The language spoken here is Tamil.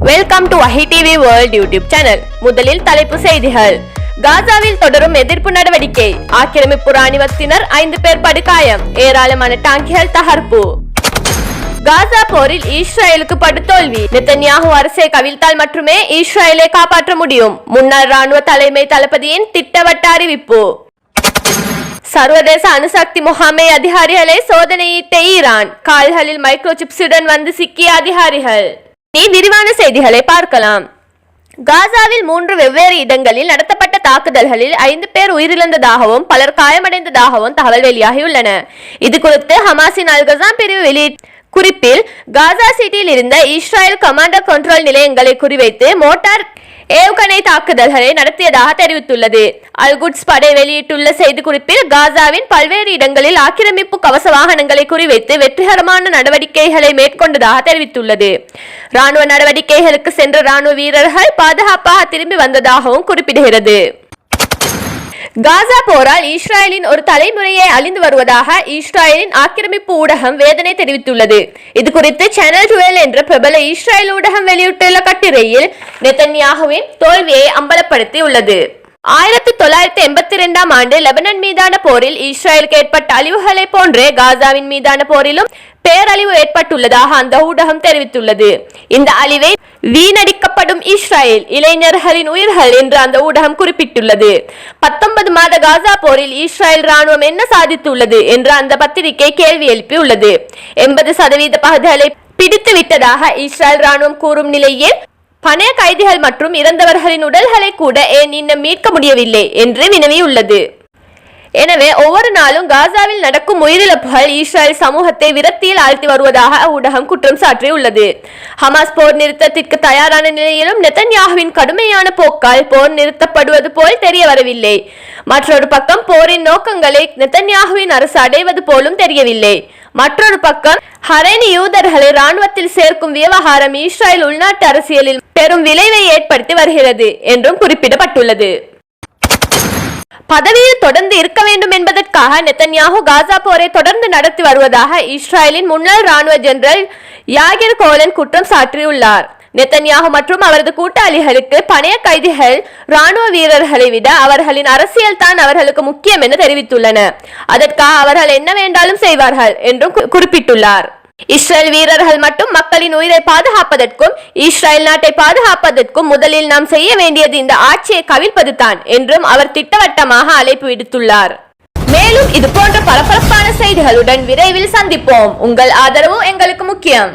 Welcome to Vahi TV world YouTube channel. முதலில் தலைப்பு செய்திகள். காசாவில் தொடரும் எதிர்ப்பு நடவடிக்கை. ஆக்கிரமிப்பு ராணுவத்தினர் 5 பேர் படுகாயம். ஏராளமான டாங்கிகள் தகர்ப்பு. காசா போரில் இஸ்ரேலுக்கு படுதோல்வி. நெத்தன்யாஹு அரசை கவிழ்த்தால் மட்டுமே இஸ்ரேலை காப்பாற்ற முடியும். முன்னாள் ராணுவ தலைமை தளபதியின் திட்டவட்ட அறிவிப்பு. சர்வதேச அணுசக்தி முகாமை அதிகாரிகளை சோதனையிட்ட ஈரான். கால்களில் மைக்ரோசிப்ஸுடன் வந்து சிக்கிய அதிகாரிகள். விரிவான செய்திகளை பார்க்கலாம். காசாவில் 3 வெவ்வேறு இடங்களில் நடத்தப்பட்ட தாக்குதல்களில் 5 பேர் உயிரிழந்ததாகவும் பலர் காயமடைந்ததாகவும் தகவல் வெளியாகியுள்ளன. இது குறித்து ஹமாஸின் அல்-கஸாம் பிரிவு வெளியிட்ட குறிப்பில் காசா சிட்டியில் இருந்த இஸ்ரேல் கமாண்டர் கண்ட்ரோல் நிலையங்களை குறிவைத்து மோட்டார் ஏவுகணை தாக்குதல்களை நடத்தியதாக தெரிவித்துள்ளது. அல்-குட்ஸ் படை வெளியிட்டுள்ள செய்திக்குறிப்பில் காசாவின் பல்வேறு இடங்களில் ஆக்கிரமிப்பு கவச வாகனங்களை குறிவைத்து வெற்றிகரமான நடவடிக்கைகளை மேற்கொண்டதாக தெரிவித்துள்ளது. ராணுவ நடவடிக்கைகளுக்கு சென்ற ராணுவ வீரர்கள் பாதுகாப்பாக திரும்பி வந்ததாகவும் குறிப்பிடுகிறது. காசா போரால் இஸ்ரேலின் ஒரு தலைமுறையை அழிந்து வருவதாக இஸ்ரேலின் ஆக்கிரமிப்பு ஊடகம் வேதனை தெரிவித்துள்ளது. இது குறித்து சேனல் 12 என்ற பிரபல இஸ்ரேல் ஊடகம் வெளியிட்டுள்ள கட்டுரையில் நெத்தன்யாஹுவின் தோல்வியை அம்பலப்படுத்தி உள்ளது. 1982ஆம் ஆண்டு லெபனான் மீதான போரில் இஸ்ரேலுக்கு ஏற்பட்ட அழிவுகளை போன்றே காசாவின் மீதான போரிலும் பேரழிவு ஏற்பட்டுள்ளதாக அந்த ஊடகம் தெரிவித்துள்ளது. இந்த அழிவை வீணடிக்கப்படும் இஸ்ரேல் இளைஞர்களின் உயிர்கள் என்று அந்த ஊடகம் குறிப்பிட்டுள்ளது. 19 மாத காசா போரில் இஸ்ரேல் ராணுவம் என்ன சாதித்துள்ளது என்று அந்த பத்திரிகை கேள்வி எழுப்பியுள்ளது. 80% பகுதிகளை பிடித்து விட்டதாக இஸ்ரேல் ராணுவம் கூறும் நிலையில் பணைய கைதிகள் மற்றும் இறந்தவர்களின் உடல்களை கூட ஏன் இன்னும் மீட்க முடியவில்லை என்று வினவியுள்ளது. எனவே ஒவ்வொரு நாளும் காசாவில் நடக்கும் உயிரிழப்புகள் இஸ்ரேல் சமூகத்தை விரக்தியில் ஆழ்த்தி வருவதாக ஊடகம் குற்றம் சாட்டியுள்ளது. ஹமாஸ் போர் நிறுத்தத்திற்கு தயாரான நிலையிலும் நெத்தன்யாஹுவின் கடுமையான போக்கால் போர் நிறுத்தப்படுவது போல் தெரிய வரவில்லை. மற்றொரு பக்கம் போரின் நோக்கங்களை நெத்தன்யாஹுவின் அரசு அடைவது போலும் தெரியவில்லை. மற்றொரு பக்கம் ஹரேனி யூதர்களை ராணுவத்தில் சேர்க்கும் விவகாரம் இஸ்ரேல் உள்நாட்டு அரசியலில் பெரும் விளைவை ஏற்படுத்தி வருகிறது என்றும் குறிப்பிடப்பட்டுள்ளது. பதவியில் தொடர்ந்து இருக்க வேண்டும் என்பதற்காக நெத்தன்யாஹு காசா போரை தொடர்ந்து நடத்தி வருவதாக இஸ்ரேலின் முன்னாள் ராணுவ ஜெனரல் யாகிர் கோலன் குற்றம் சாட்டியுள்ளார். நெத்தன்யாஹு மற்றும் அவரது கூட்டாளிகளுக்கு பணைய கைதிகள் ராணுவ வீரர்களை விட அவர்களின் அரசியல் தான் அவர்களுக்கு முக்கியம் என தெரிவித்துள்ளனர். அதற்காக அவர்கள் என்ன வேண்டாலும் செய்வார்கள் என்றும் குறிப்பிட்டுள்ளார். இஸ்ரேல் வீரர்கள் மட்டும் மக்களின் உயிரை பாதுகாப்பதற்கும் இஸ்ரேல் நாட்டை பாதுகாப்பதற்கும் முதலில் நாம் செய்ய வேண்டியது இந்த ஆட்சியை கவிழ்ப்பது தான் என்றும் அவர் திட்டவட்டமாக அழைப்பு விடுத்துள்ளார். மேலும் இது போன்ற பரபரப்பான செய்திகளுடன் விரைவில் சந்திப்போம். உங்கள் ஆதரவு எங்களுக்கு முக்கியம்.